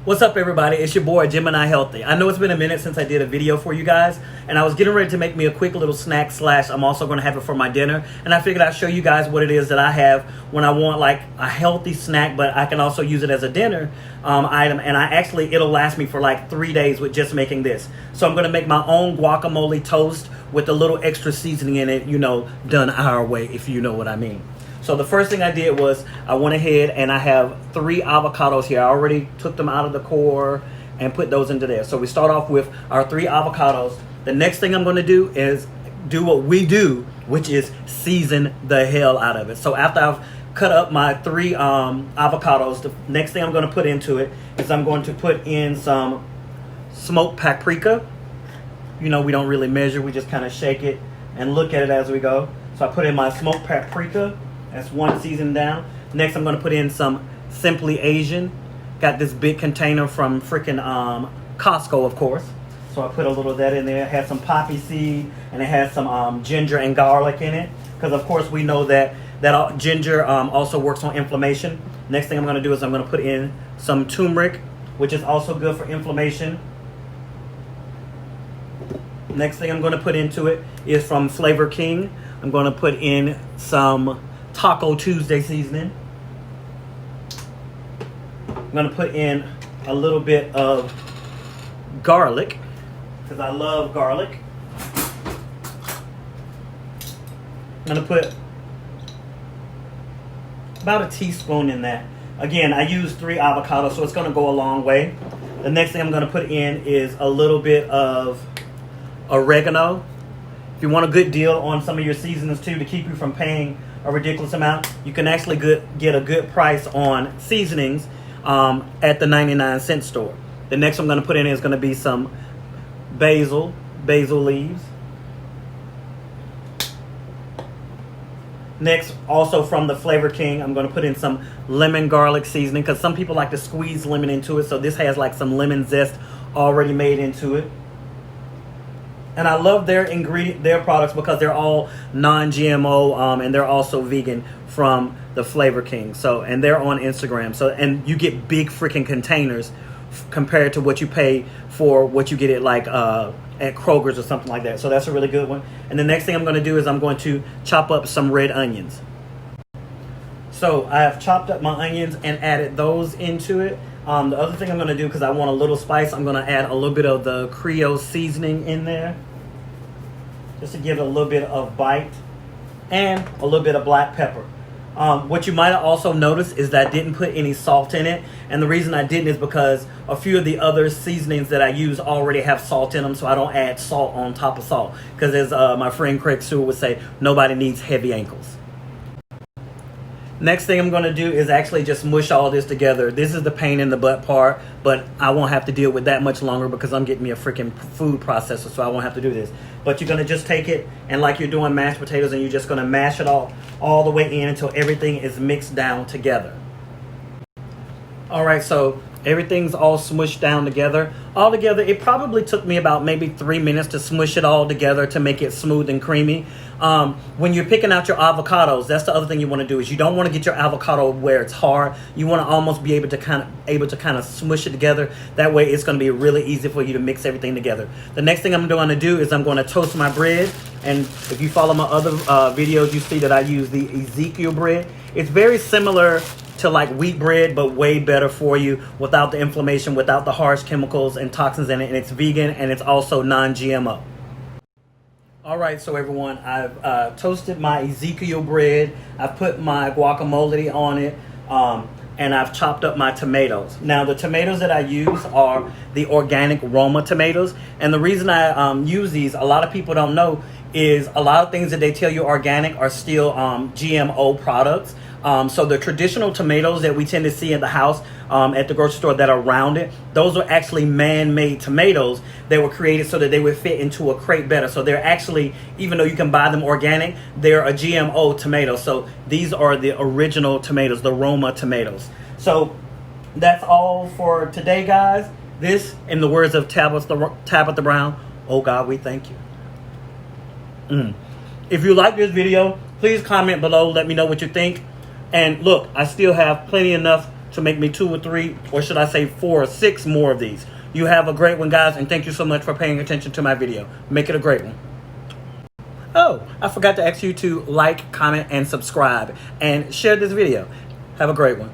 What's up, everybody? It's your boy Gemini Healthy. I know it's been a minute since I did a video for you guys, and I was getting ready to make me a quick little snack slash I'm also going to have it for my dinner, and I figured I'd show you guys what it is that I have when I want like a healthy snack, but I can also use it as a dinner item, and it'll last me for like 3 days with just making this. So I'm going to make my own guacamole toast with a little extra seasoning in it, you know, done our way, if you know what I mean. So the first thing I did was I went ahead and I have 3 avocados here. I already took them out of the core and put those into there. So we start off with our 3 avocados. The next thing I'm going to do is do what we do, which is season the hell out of it. So after I've cut up my 3 avocados, the next thing I'm going to put into it is I'm going to put in some smoked paprika. You know, we don't really measure. We just kind of shake it and look at it as we go. So I put in my smoked paprika. That's 1 seasoned down. Next, I'm going to put in some Simply Asian. Got this big container from freaking Costco, of course. So I put a little of that in there. It has some poppy seed, and it has some ginger and garlic in it. Because, of course, we know that ginger also works on inflammation. Next thing I'm going to do is I'm going to put in some turmeric, which is also good for inflammation. Next thing I'm going to put into it is from Flavor King. I'm going to put in some Taco Tuesday seasoning. I'm going to put in a little bit of garlic because I love garlic. I'm going to put about a teaspoon in that. Again, I used 3 avocados, so it's going to go a long way. The next thing I'm going to put in is a little bit of oregano. If you want a good deal on some of your seasonings too, to keep you from paying a ridiculous amount, you can actually get a good price on seasonings at the 99-cent store. The next one I'm going to put in is going to be some basil leaves. Next, also from the Flavor King, I'm going to put in some lemon garlic seasoning because some people like to squeeze lemon into it, so this has like some lemon zest already made into it. And I love their products because they're all non-GMO and they're also vegan from the Flavor King. So, and they're on Instagram. So, and you get big freaking containers compared to what you pay for what you get at like at Kroger's or something like that. So that's a really good one. And the next thing I'm going to do is I'm going to chop up some red onions. So I have chopped up my onions and added those into it. The other thing I'm going to do, because I want a little spice, I'm going to add a little bit of the Creole seasoning in there. Just to give it a little bit of bite. And a little bit of black pepper. What you might have also noticed is that I didn't put any salt in it. And the reason I didn't is because a few of the other seasonings that I use already have salt in them. So I don't add salt on top of salt. Because as my friend Craig Sewell would say, nobody needs heavy ankles. Next thing I'm going to do is actually just mush all this together. This is the pain in the butt part, but I won't have to deal with that much longer because I'm getting me a freaking food processor, so I won't have to do this. But you're going to just take it and like you're doing mashed potatoes, and you're just going to mash it all the way in until everything is mixed down together. All right, so everything's all smushed down together. All together, it probably took me about maybe 3 minutes to smush it all together to make it smooth and creamy. When you're picking out your avocados, that's the other thing you want to do is you don't want to get your avocado where it's hard. You want to almost be able to kind of smush it together. That way, it's going to be really easy for you to mix everything together. The next thing I'm going to do is I'm going to toast my bread. And if you follow my other videos, you see that I use the Ezekiel bread. It's very similar to like wheat bread, but way better for you without the inflammation, without the harsh chemicals and toxins in it, and it's vegan and it's also non-GMO. All right, so everyone, I've toasted my Ezekiel bread. I've put my guacamole on it, and I've chopped up my tomatoes. Now, the tomatoes that I use are the organic Roma tomatoes, and the reason I use these, a lot of people don't know, is a lot of things that they tell you organic are still GMO products. So the traditional tomatoes that we tend to see in the house at the grocery store that are rounded, those are actually man-made tomatoes that were created so that they would fit into a crate better. So they're actually, even though you can buy them organic, they're a GMO tomato. So these are the original tomatoes, the Roma tomatoes. So that's all for today, guys. This, in the words of Tabitha Brown, oh God, we thank you. If you like this video, please comment below. Let me know what you think. And look, I still have plenty enough to make me 2 or 3, or should I say 4 or 6 more of these. You have a great one, guys, and thank you so much for paying attention to my video. Make it a great one. Oh, I forgot to ask you to like, comment, and subscribe, and share this video. Have a great one.